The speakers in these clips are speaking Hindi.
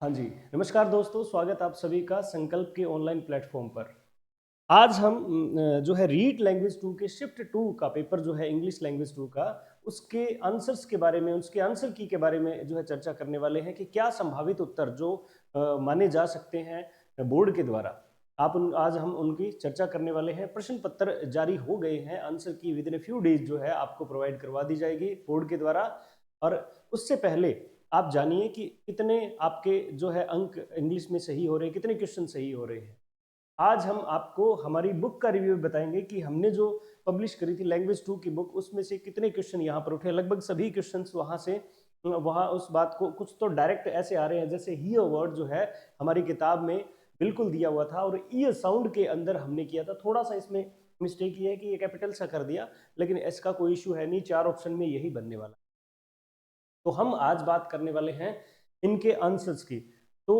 हाँ जी, नमस्कार दोस्तों, स्वागत आप सभी का संकल्प के ऑनलाइन प्लेटफॉर्म पर। आज हम जो है रीड लैंग्वेज 2 के शिफ्ट 2 का पेपर जो है इंग्लिश लैंग्वेज 2 का, उसके आंसर्स के बारे में, उसके आंसर की के बारे में जो है चर्चा करने वाले हैं कि क्या संभावित उत्तर जो माने जा सकते हैं बोर्ड के द्वारा। आज हम उनकी चर्चा करने वाले हैं। प्रश्न पत्र जारी हो गए हैं, आंसर की with in a few days जो है आपको प्रोवाइड करवा दी जाएगी बोर्ड के द्वारा। और उससे पहले आप जानिए कि कितने आपके जो है अंक इंग्लिश में सही हो रहे हैं, कितने क्वेश्चन सही हो रहे हैं। आज हम आपको हमारी बुक का रिव्यू बताएंगे कि हमने जो पब्लिश करी थी लैंग्वेज 2 की बुक, उसमें से कितने क्वेश्चन यहाँ पर उठे। लगभग सभी क्वेश्चन वहाँ से वहाँ उस बात को कुछ तो डायरेक्ट ऐसे आ रहे हैं, जैसे ही वर्ड जो है हमारी किताब में बिल्कुल दिया हुआ था और ई साउंड के अंदर हमने किया था। थोड़ा सा इसमें मिस्टेक ये है कि ये कैपिटल सा कर दिया, लेकिन इसका कोई इशू है नहीं, 4 ऑप्शन में यही बनने वाला। तो हम आज बात करने वाले हैं इनके आंसर्स की। तो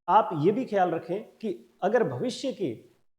आप ये भी ख्याल रखें कि अगर भविष्य की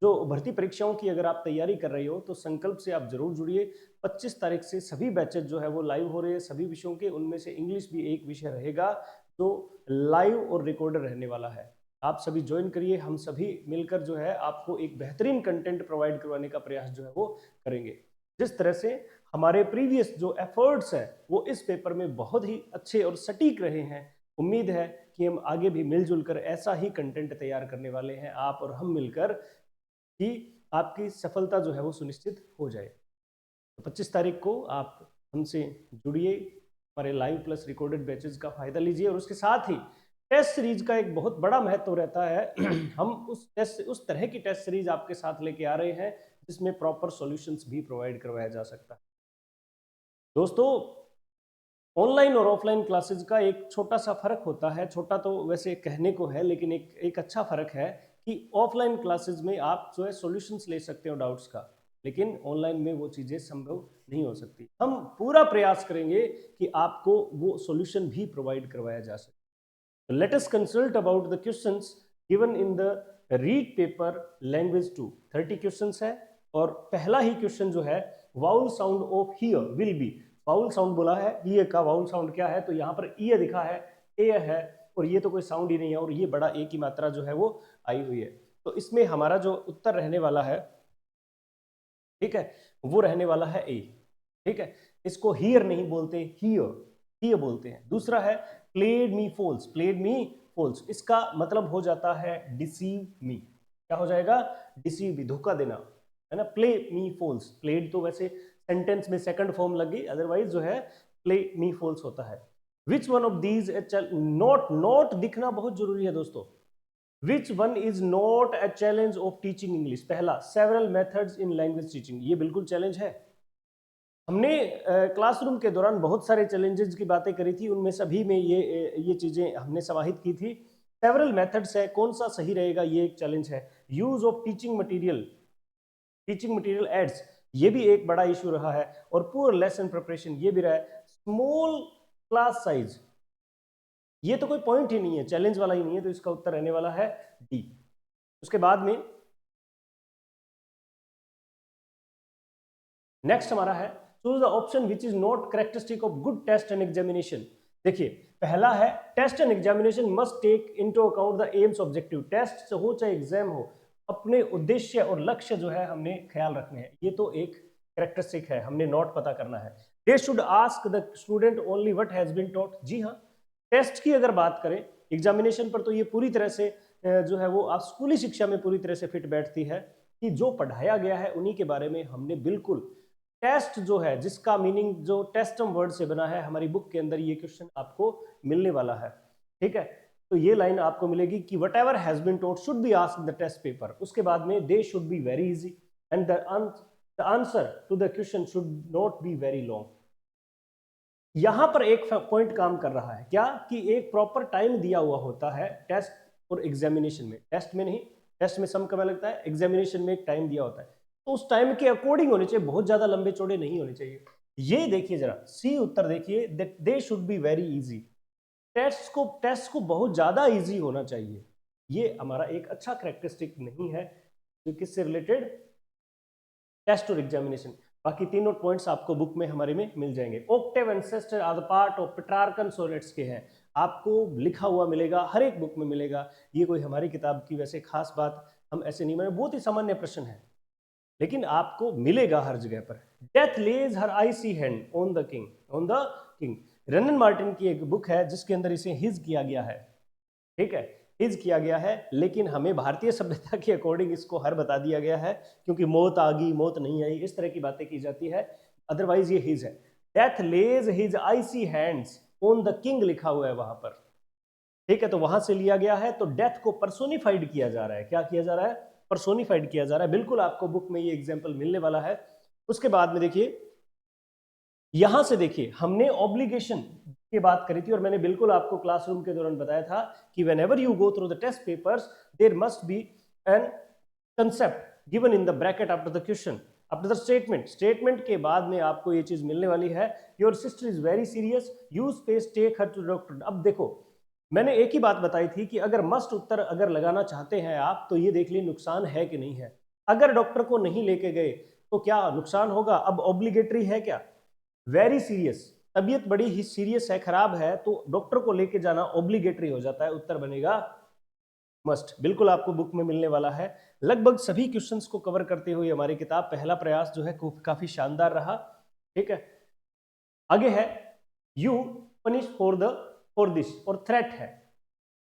जो भर्ती परीक्षाओं की अगर आप तैयारी कर रहे हो तो संकल्प से आप जरूर जुड़िए। 25 तारीख से सभी बैचेज जो है वो लाइव हो रहे हैं सभी विषयों के, उनमें से इंग्लिश भी एक विषय रहेगा जो लाइव और रिकॉर्डर रहने वाला है। आप सभी ज्वाइन करिए, हम सभी मिलकर जो है आपको एक बेहतरीन कंटेंट प्रोवाइड करवाने का प्रयास जो है वो करेंगे। जिस तरह से हमारे प्रीवियस जो एफर्ट्स हैं वो इस पेपर में बहुत ही अच्छे और सटीक रहे हैं, उम्मीद है कि हम आगे भी मिलजुल कर ऐसा ही कंटेंट तैयार करने वाले हैं, आप और हम मिलकर, कि आपकी सफलता जो है वो सुनिश्चित हो जाए। तो 25 तारीख को आप हमसे जुड़िए, हमारे लाइव प्लस रिकॉर्डेड बैचेस का फायदा लीजिए। और उसके साथ ही टेस्ट सीरीज का एक बहुत बड़ा महत्व रहता है। हम उस तरह की टेस्ट सीरीज आपके साथ लेके आ रहे हैं जिसमें प्रॉपर सॉल्यूशंस भी प्रोवाइड करवाया जा सकता है। दोस्तों, ऑनलाइन और ऑफलाइन क्लासेस का एक छोटा सा फर्क होता है, छोटा तो वैसे कहने को है लेकिन एक अच्छा फर्क है कि ऑफलाइन क्लासेस में आप जो है सॉल्यूशंस ले सकते हो डाउट्स का, लेकिन ऑनलाइन में वो चीज़ें संभव नहीं हो सकती। हम पूरा प्रयास करेंगे कि आपको वो सॉल्यूशन भी प्रोवाइड करवाया जा सके। Let us consult about the questions given in the read paper language 2। 30 questions है और पहला ही क्वेश्चन जो है, vowel sound of here will be. Vowel sound बोला है, ये का वाउल साउंड क्या है, तो यहाँ पर ये दिखा है, ए है, और ये तो कोई साउंड ही नहीं है, और ये बड़ा ए की मात्रा जो है वो आई हुई है। तो इसमें हमारा जो उत्तर रहने वाला है, ठीक है, वो रहने वाला है ए। ठीक है, इसको हियर नहीं बोलते, हियर बोलते हैं। दूसरा है प्लेड मी फॉल्स, प्लेड मी फॉल्स, इसका मतलब हो जाता है डिसीव मी। क्या हो जाएगा? डिसीव मी, धोखा देना, है ना। प्ले मी फॉल्स, प्लेड तो वैसे सेंटेंस में सेकंड फॉर्म लगी, अदरवाइज जो है प्ले मी फॉल्स होता है। Which one of these, note, note दिखना बहुत जरूरी है दोस्तों। Which one is not a challenge of teaching English? पहला, several methods in language teaching, ये बिल्कुल चैलेंज है। हमने क्लासरूम के दौरान बहुत सारे चैलेंजेस की बातें करी थी, उनमें सभी में ये चीजें हमने समाहित की थी। सेवरल मेथड्स है, कौन सा सही रहेगा, ये एक चैलेंज है। Use of teaching material aids, ये भी एक बड़ा इशू रहा है। और पुअर लेसन प्रिपरेशन, ये भी रहा है। स्मॉल क्लास साइज, ये तो कोई पॉइंट ही नहीं है, चैलेंज वाला ही नहीं है, तो इसका उत्तर रहने वाला है डी। उसके बाद में नेक्स्ट हमारा है, choose the option which is not characteristic of good test and examination. देखिए, पहला है test and examination must take into account the aims objective. Test हो चाहे एग्जाम हो, अपने उद्देश्य और लक्ष्य जो है हमने ख्याल रखने हैं, ये तो एक कैरेक्टरिस्टिक है, हमने नोट पता करना है। They should ask the student only what has been taught. जी हाँ, टेस्ट की अगर बात करें, एग्जामिनेशन पर तो ये पूरी तरह से जो है वो आप स्कूली शिक्षा में पूरी तरह से फिट बैठती है कि जो पढ़ाया गया है उन्हीं के बारे में हमने बिल्कुल। टेस्ट जो है, जिसका मीनिंग जो टेस्टम वर्ड से बना है, हमारी बुक के अंदर ये क्वेश्चन आपको मिलने वाला है। ठीक है, तो ये लाइन आपको मिलेगी कि whatever has been taught should be asked the test paper. उसके बाद में they should be very easy and the answer to the question should not be very long. यहां पर एक पॉइंट काम कर रहा है क्या, कि एक प्रॉपर टाइम दिया हुआ होता है टेस्ट और एग्जामिनेशन में। टेस्ट में नहीं, टेस्ट में सम समय लगता है, एग्जामिनेशन में एक टाइम दिया होता है, तो उस टाइम के अकॉर्डिंग होने चाहिए, बहुत ज्यादा लंबे चौड़े नहीं होने चाहिए। ये देखिए जरा, सी उत्तर देखिए, they should be very easy. Test को बहुत ज्यादा इजी होना चाहिए, ये हमारा एक अच्छा करेक्टरिस्टिक नहीं है, जो किससे रिलेटेड, टेस्ट और एग्जामिनेशन। बाकी तीनों पॉइंट्स आपको बुक में हमारे में मिल जाएंगे। Octave and sestet are the part of Petrarchan sonnets के हैं। आपको लिखा हुआ मिलेगा, हर एक बुक में मिलेगा। ये कोई हमारी किताब की वैसे खास बात हम ऐसे नहीं माने, बहुत ही सामान्य प्रश्न है, लेकिन आपको मिलेगा हर जगह पर। Death lays his icy hand on the king, on the king. रनन मार्टिन की एक बुक है जिसके अंदर इसे हिज किया गया है, ठीक है, हिज किया गया है, लेकिन हमें भारतीय सभ्यता के अकॉर्डिंग इसको हर बता दिया गया है, क्योंकि मौत आ गई, मौत नहीं आई, इस तरह की बातें की जाती है, अदरवाइज ये हिज है। Death lays his icy hands on the king लिखा हुआ है वहां पर, ठीक है, तो वहां से लिया गया है। तो डेथ को पर्सोनिफाइड किया जा रहा है। क्या किया जा रहा है? पर्सोनिफाइड किया जा रहा है। बिल्कुल आपको बुक में ये एग्जाम्पल मिलने वाला है। उसके बाद में देखिए, यहां से देखिए, हमने ऑब्लिगेशन की बात करी थी और मैंने बिल्कुल आपको क्लासरूम के दौरान बताया था कि whenever you go through the test papers there must be an concept given in the bracket after the question, after the statement. Statement के बाद में आपको ये चीज मिलने वाली है, your sister is very serious, use space, take her to doctor. अब देखो, मैंने एक ही बात बताई थी कि अगर मस्ट उत्तर अगर लगाना चाहते हैं आप, तो ये देख लिए नुकसान है कि नहीं है। अगर डॉक्टर को नहीं लेके गए तो क्या नुकसान होगा? अब ऑब्लिगेटरी है क्या? वेरी सीरियस, तबीयत बड़ी ही सीरियस है, खराब है, तो डॉक्टर को लेके जाना ऑब्लिगेटरी हो जाता है, उत्तर बनेगा मस्ट। बिल्कुल आपको बुक में मिलने वाला है। लगभग सभी क्वेश्चंस को कवर करते हुए हमारी किताब पहला प्रयास जो है काफी शानदार रहा, ठीक है। आगे है यू पनिश फॉर दिस, और थ्रेट है,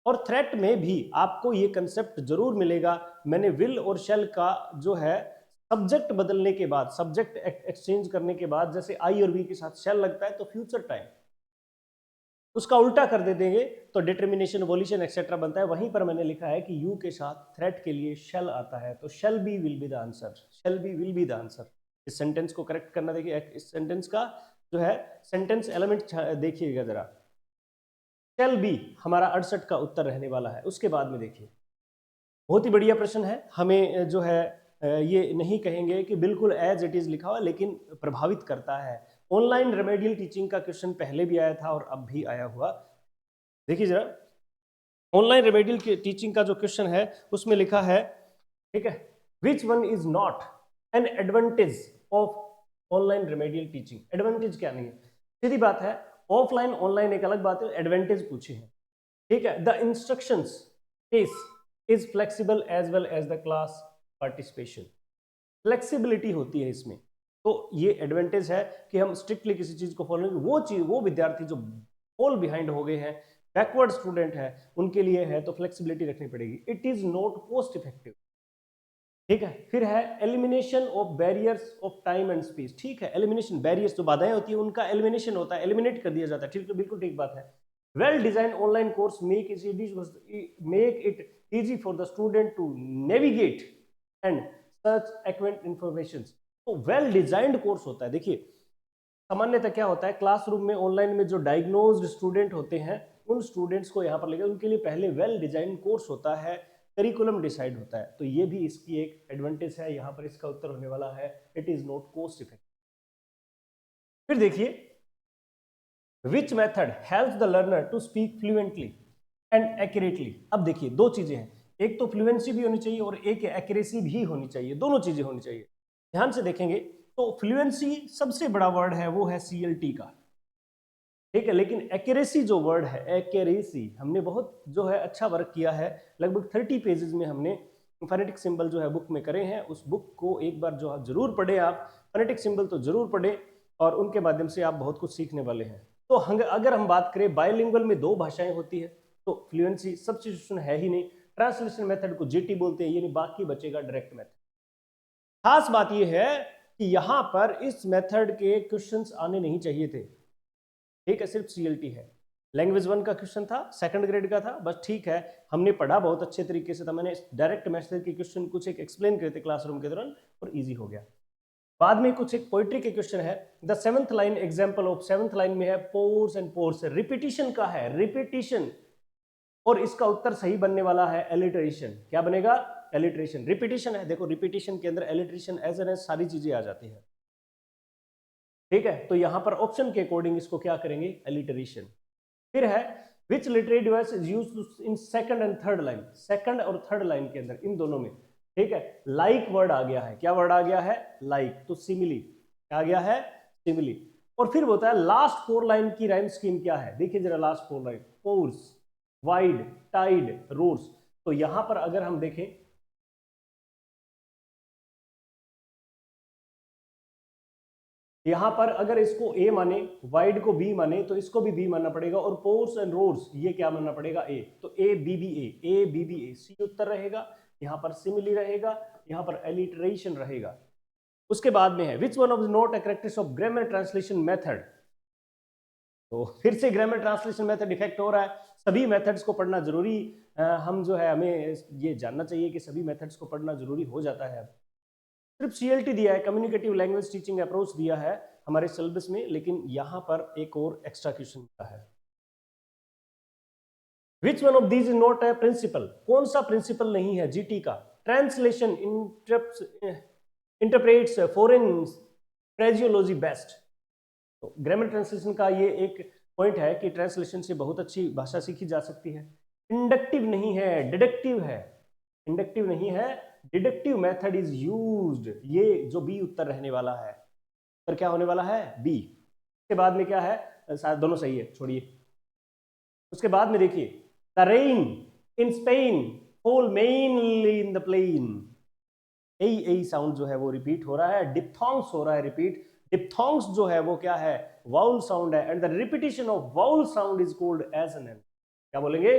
और थ्रेट में भी आपको ये कंसेप्ट जरूर मिलेगा। मैंने विल और शेल का जो है सब्जेक्ट बदलने के बाद, सब्जेक्ट एक्सचेंज करने के बाद, जैसे आई और वी के साथ शेल लगता है तो फ्यूचर टाइम उसका उल्टा कर दे देंगे तो डिटर्मिनेशन, वोल्यूशन एक्सेट्रा बनता है। वहीं पर मैंने लिखा है कि यू के साथ थ्रेट के लिए शेल आता है, तो shall be will be the answer, shall be will be the answer. इस सेंटेंस को करेक्ट करना, देखिए इस सेंटेंस का जो है सेंटेंस एलिमेंट देखिएगा जरा, शेल बी हमारा 68 का उत्तर रहने वाला है। उसके बाद में देखिए, बहुत ही बढ़िया प्रश्न है, हमें जो है ये नहीं कहेंगे कि बिल्कुल एज इट इज लिखा हुआ, लेकिन प्रभावित करता है। ऑनलाइन रेमेडियल टीचिंग का क्वेश्चन पहले भी आया था और अब भी आया हुआ, देखिए जरा, ऑनलाइन रेमेडियल टीचिंग का जो क्वेश्चन है उसमें लिखा है, ठीक है, which one is not an advantage of online remedial teaching. Advantage क्या नहीं है, सीधी बात है, ऑफलाइन ऑनलाइन एक अलग बात है, एडवांटेज पूछे हैं, ठीक है। The instructions pace is flexible as well as the class participation, flexibility होती है इसमें, तो ये एडवांटेज है कि हम स्ट्रिक्टली किसी चीज को फॉलो, वो चीज, वो विद्यार्थी जो फॉल बिहाइंड हो गए हैं, बैकवर्ड स्टूडेंट है, उनके लिए है तो फ्लेक्सिबिलिटी रखनी पड़ेगी। It is not cost effective, ठीक है। फिर है elimination of barriers of time and space, ठीक है, एलिमिनेशन, बैरियर्स जो बाधाएं होती है उनका एलिमिनेशन होता है, एलिमिनेट कर दिया जाता है, ठीक है, बिल्कुल ठीक बात है। Well design online course make it easy for the student to navigate and search acquaint information. तो वेल डिजाइंड कोर्स होता है। देखिए, सामान्यतः क्या होता है, क्लासरूम में ऑनलाइन में जो डायग्नोज्ड स्टूडेंट होते हैं, उन स्टूडेंट्स को यहाँ पर लेकर उनके लिए पहले वेल डिजाइन कोर्स होता है, करिकुलम डिसाइड होता है, तो ये भी इसकी एक एडवांटेज है। यहाँ पर इसका उत्तर होने वाला है it is not cost effective. फिर देखिए, which method helps the learner to speak fluently and accurately. अब देखिए, दो चीजें हैं, एक तो फ्लुएंसी भी होनी चाहिए और एक एक्यूरेसी भी होनी चाहिए, दोनों चीजें होनी चाहिए। ध्यान से देखेंगे तो फ्लुएंसी सबसे बड़ा वर्ड है, वो है CLT का, ठीक है, लेकिन एक्यूरेसी जो वर्ड है, एक्यूरेसी, हमने बहुत जो है अच्छा वर्क किया है, लगभग 30 पेजेस में हमने फोनेटिक सिंबल जो है बुक में करे हैं। उस बुक को एक बार जो जरूर पढ़े आप, फोनेटिक सिंबल तो जरूर पढ़े, और उनके माध्यम से आप बहुत कुछ सीखने वाले हैं। तो अगर हम बात करें बायलिंगुअल में 2 भाषाएं होती है, तो फ्लुएंसी सब्स्टिट्यूशन है ही नहीं, ट्रांसलेशन मेथड को GT बोलते हैं, यानी बाकी बचेगा डायरेक्ट मेथड। खास बात यह है कि यहां पर इस मेथड के क्वेश्चंस आने नहीं चाहिए थे, ठीक है, सिर्फ CLT है। लैंग्वेज 1 का क्वेश्चन था, सेकंड ग्रेड का था, बस ठीक है, हमने पढ़ा बहुत अच्छे तरीके से था, मैंने डायरेक्ट मैसेज के क्वेश्चन कुछ एक एक्सप्लेन करे थे क्लासरूम के दौरान और इजी हो गया। बाद में कुछ एक पोइट्री के क्वेश्चन है, the 7th line example of, 7th line में है पोर्स एंड पोर्स, रिपीटिशन का है, रिपीटिशन, और इसका उत्तर सही बनने वाला है एलिटरेशन। क्या बनेगा? एलिटरेशन। रिपीटिशन है, देखो रिपीटिशन के अंदर एलिटरेशन एज एन एज सारी चीजें आ जाती है, ठीक है, तो यहां पर ऑप्शन के अकॉर्डिंग इसको क्या करेंगे? एलिटरेशन। फिर है विच literary device is used in second and third line, second और थर्ड लाइन के अंदर, इन दोनों में, ठीक है, लाइक वर्ड आ गया है, क्या वर्ड आ गया है? लाइक, तो सिमिली, क्या आ गया है? सिमिली। और फिर होता है लास्ट 4 लाइन की राइम स्कीम क्या है, देखिए जरा last 4 line, pours, wide, tide, roars. तो यहां पर अगर हम देखें, यहां पर अगर इसको ए माने, वाइड को बी माने, तो इसको भी बी मानना पड़ेगा, और पोर्स एंड रोर्स ये क्या मानना पड़ेगा, ए। तो A B B A B B A, C उत्तर रहेगा। यहां पर सिमिली रहेगा, यहां पर एलिटरेशन रहेगा। उसके बाद में है which one of the not a characteristic of grammar translation method. तो फिर से ग्रामर ट्रांसलेशन मेथड इफेक्ट हो रहा है। सभी मेथड्स को पढ़ना जरूरी, हम जो है हमें ये जानना चाहिए कि सभी मेथड्स को पढ़ना जरूरी हो जाता है। सिर्फ सीएलटी दिया है, कम्युनिकेटिव लैंग्वेज टीचिंग अप्रोच दिया है हमारे सिलेबस में, लेकिन यहां पर एक और एक्स्ट्रा क्वेश्चन का है, which one of these is not a principle, कौन सा प्रिंसिपल नहीं है जीटी का। Translation interprets foreign phraseology best. तो ग्रामर ट्रांसलेशन का ये एक पॉइंट है कि ट्रांसलेशन से बहुत अच्छी भाषा सीखी जा सकती है। इंडक्टिव नहीं है, डिडक्टिव है। इंडक्टिव नहीं है, डिडक्टिव मेथड इज यूज्ड। ये जो बी उत्तर रहने वाला है, उत्तर क्या होने वाला है, बी। उसके बाद में क्या है, शायद दोनों सही है, छोड़िए। उसके बाद में देखिए, the rain in Spain fall mainly in the plain. A sound जो है वो रिपीट हो रहा है, डिप्थोंग्स हो रहा है रिपीट। डिप्थोंग्स जो है वो क्या है, वाउल साउंड है, and the repetition of vowel sound is called assonance. क्या बोलेंगे,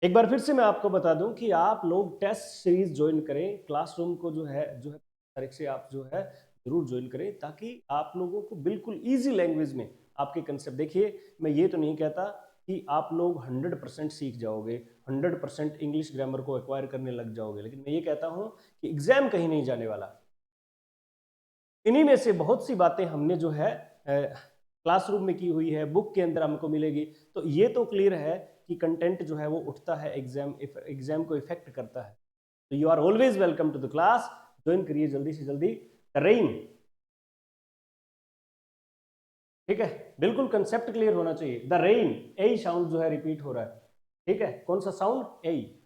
एक बार फिर से मैं आपको बता दूं कि आप लोग टेस्ट सीरीज ज्वाइन करें, क्लासरूम को जो है तारीख से आप जो है जरूर ज्वाइन करें, ताकि आप लोगों को बिल्कुल इजी लैंग्वेज में आपके कंसेप्ट। देखिए मैं ये तो नहीं कहता कि आप लोग 100% सीख जाओगे, 100% इंग्लिश ग्रामर को एक्वायर करने लग जाओगे, लेकिन मैं ये कहता हूं कि एग्जाम कहीं नहीं जाने वाला। इन्हीं में से बहुत सी बातें हमने जो है क्लासरूम में की हुई है, बुक के अंदर हमको मिलेगी। तो ये तो क्लियर है कि कंटेंट जो है वो उठता है, एग्जाम को इफेक्ट करता है। तो you are always welcome to the class, join करिए जल्दी से जल्दी। रेन, ठीक है, बिल्कुल कंसेप्ट क्लियर होना चाहिए। द रेन, ए साउंड जो है रिपीट हो रहा है, ठीक है, कौन सा साउंड, ए,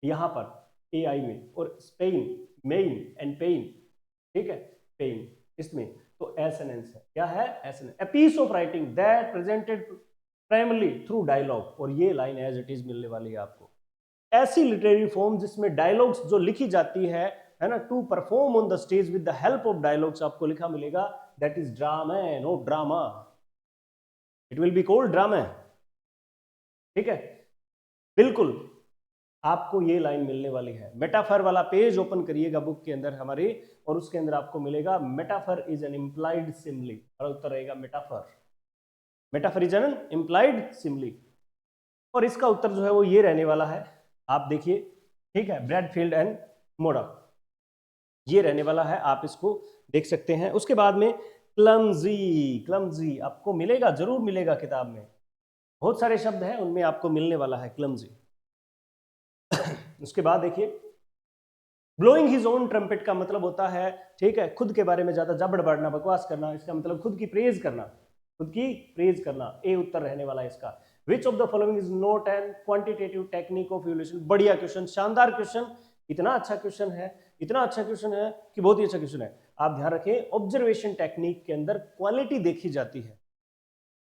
यहां पर ए आई में, और स्पेन, मेन एंड पेन, ठीक है, पेन इसमें, तो एसोनेंस है। क्या है, assonance. A piece of writing that presented primarily through dialogue, और ये लाइन एज इट इज मिलने वाली है आपको। ऐसी लिटरेरी फॉर्म जिसमें डायलॉग्स जो लिखी जाती है ना, to perform on the stage with the help of dialogues, आपको लिखा मिलेगा, that is drama, no drama, it will be called drama, ठीक है, बिल्कुल आपको ये लाइन मिलने वाली है। मेटाफर वाला पेज ओपन करिएगा बुक के अंदर हमारी, और उसके अंदर आपको मिलेगा metaphor is an implied simile, और उत्तर रहेगा metaphor. Metaphor is an implied simile, और इसका उत्तर जो है वो ये रहने वाला है, आप देखिए, ठीक है, ब्रैडफील्ड एंड मोडा, ये रहने वाला है, आप इसको देख सकते हैं। उसके बाद में क्लमजी, क्लमजी आपको मिलेगा, जरूर मिलेगा किताब में, बहुत सारे शब्द हैं उनमें आपको मिलने वाला है क्लमजी। उसके बाद देखिए, ब्लोइंग हिज ओन ट्रम्पेट का मतलब होता है, ठीक है, खुद के बारे में ज्यादा जबड़ बढ़ना, बकवास करना, इसका मतलब खुद की प्रेज करना, खुद की प्रेज करना, ए उत्तर रहने वाला है इसका। Which of the following is not an quantitative technique of evolution. बढ़िया क्वेश्चन, शानदार क्वेश्चन, इतना अच्छा क्वेश्चन है, इतना अच्छा क्वेश्चन है कि बहुत ही अच्छा क्वेश्चन है। आप ध्यान रखें, ऑब्जर्वेशन टेक्निक के अंदर क्वालिटी देखी जाती है,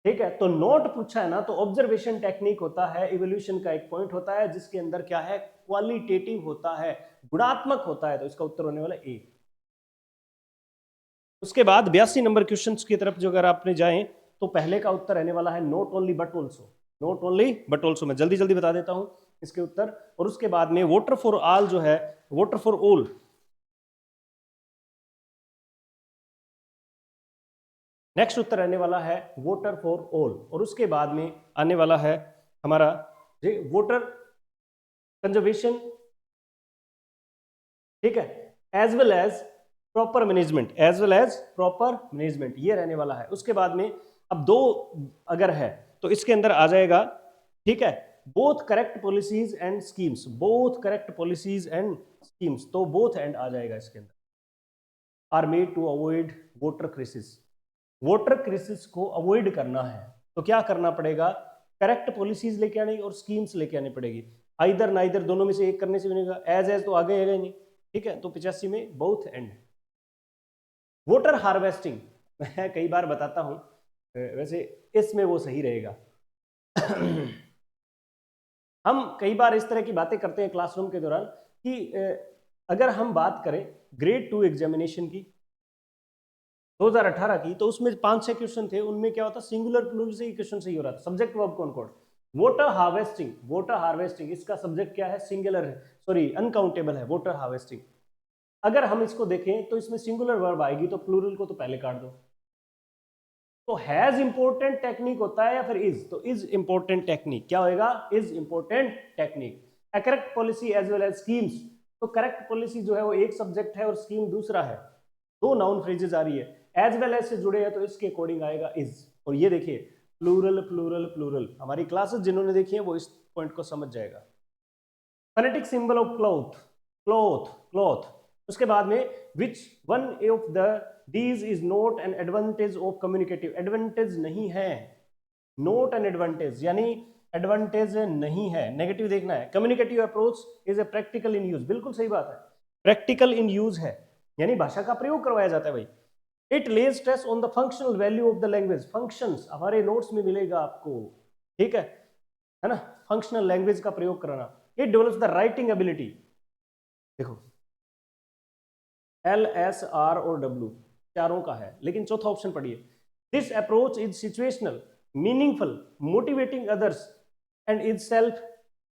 ठीक है, तो नोट पूछा है ना, तो ऑब्जर्वेशन टेक्निक होता है, इवोल्यूशन का एक पॉइंट होता है जिसके अंदर क्या है, क्वालिटेटिव होता है, गुणात्मक होता है, तो इसका उत्तर होने वाला ए। उसके बाद 82 नंबर क्वेश्चंस की तरफ जो अगर आपने जाएं, तो पहले का उत्तर रहने वाला है not only but also, not only but also, मैं जल्दी जल्दी बता देता हूं इसके उत्तर। और उसके बाद में वोटर फॉर ऑल जो है, वोटर फॉर ऑल, नेक्स्ट उत्तर रहने वाला है वोटर फॉर ऑल। और उसके बाद में आने वाला है हमारा वोटर कंजर्वेशन, ठीक है, as well as proper management, as well as proper management, ये रहने वाला है। उसके बाद में अब दो अगर है तो इसके अंदर आ जाएगा, ठीक है, both correct policies and schemes, both correct policies and schemes, तो बोथ एंड आ जाएगा इसके अंदर। Are made to avoid voter crisis, voter crisis को अवॉइड करना है तो क्या करना पड़ेगा, करेक्ट पॉलिसीज लेके आनी और स्कीम्स लेके आनी पड़ेगी। आइदर ना इधर, दोनों में से एक करने से बनेगा। एज तो आगे आएगा ही नहीं, ठीक है, तो 85 में बोथ एंड। वाटर हार्वेस्टिंग मैं कई बार बताता हूं, वैसे इसमें वो सही रहेगा। हम कई बार इस तरह की बातें करते हैं क्लासरूम के दौरान कि अगर हम बात करें ग्रेड 2 एग्जामिनेशन की 2018 की, तो उसमें 5-6 क्वेश्चन थे, उनमें क्या होता, सिंगुलर प्लूरल से ही क्वेश्चन सही हो रहा था। Subject verb concord, water harvesting इसका सब्जेक्ट क्या है, सिंगुलर है, सॉरी अनकाउंटेबल है वाटर हार्वेस्टिंग। अगर हम इसको देखें तो इसमें सिंगुलर वर्ब आएगी तो प्लूरल को तो पहले काट दो। तो हैज इंपॉर्टेंट टेक्निक होता है या फिर इज, तो इज इंपॉर्टेंट टेक्निक क्या होएगा, is important technique. A correct policy as well as schemes, तो करेक्ट पॉलिसी जो है वो एक सब्जेक्ट है और स्कीम दूसरा है, दो नाउन फ्रेजेस आ रही है, एज वेल एज से जुड़े हैं तो इसके अकॉर्डिंग आएगा इज। और ये देखिए प्लूरल प्लूरल प्लूरल, हमारी क्लासेस जिन्होंने देखी है वो इस पॉइंट को समझ जाएगा। Phonetic symbol of cloth, cloth cloth, उसके बाद में विच one of the these is not an advantage of communicative, advantage नहीं है, नॉट एन एडवांटेज यानी एडवांटेज नहीं है, नेगेटिव देखना है। Communicative approach is a practical in use, बिल्कुल सही बात है, प्रैक्टिकल इन यूज है, यानी भाषा का प्रयोग करवाया जाता है भाई। It Lay's stress on the functional value of the language, functions हमारे नोट्स में मिलेगा आपको, ठीक है ना, फंक्शनल लैंग्वेज का प्रयोग कराना। It develops the writing ability, देखो एल एस आर और डब्ल्यू चारों का है, लेकिन चौथा ऑप्शन पढ़िए, this approach is situational, meaningful, motivating others and is self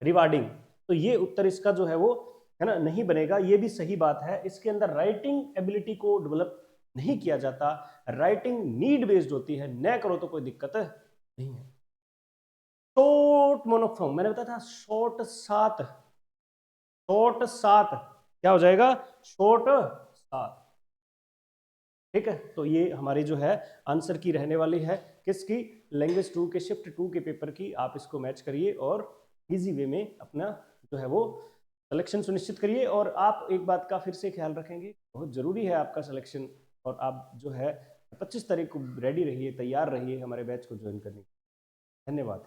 rewarding. तो ये उत्तर इसका जो है वो है ना नहीं बनेगा, ये भी सही बात है, इसके अंदर राइटिंग एबिलिटी को डेवलप नहीं किया जाता, राइटिंग नीड बेस्ड होती है, न करो तो कोई दिक्कत नहीं है। शॉर्ट मोनोफोन, मैंने बताया था शॉर्ट सात, शॉर्ट सात क्या हो जाएगा, शॉर्ट सात, ठीक है। तो ये हमारी जो है आंसर की रहने वाली है, किसकी, लैंग्वेज 2 के शिफ्ट 2 के पेपर की। आप इसको मैच करिए और इजी वे में अपना जो है वो सिलेक्शन सुनिश्चित करिए। और आप एक बात का फिर से ख्याल रखेंगे, बहुत ज़रूरी है आपका सिलेक्शन, और आप जो है 25 तारीख को रेडी रहिए, तैयार रहिए हमारे बैच को ज्वाइन करने के लिए। धन्यवाद।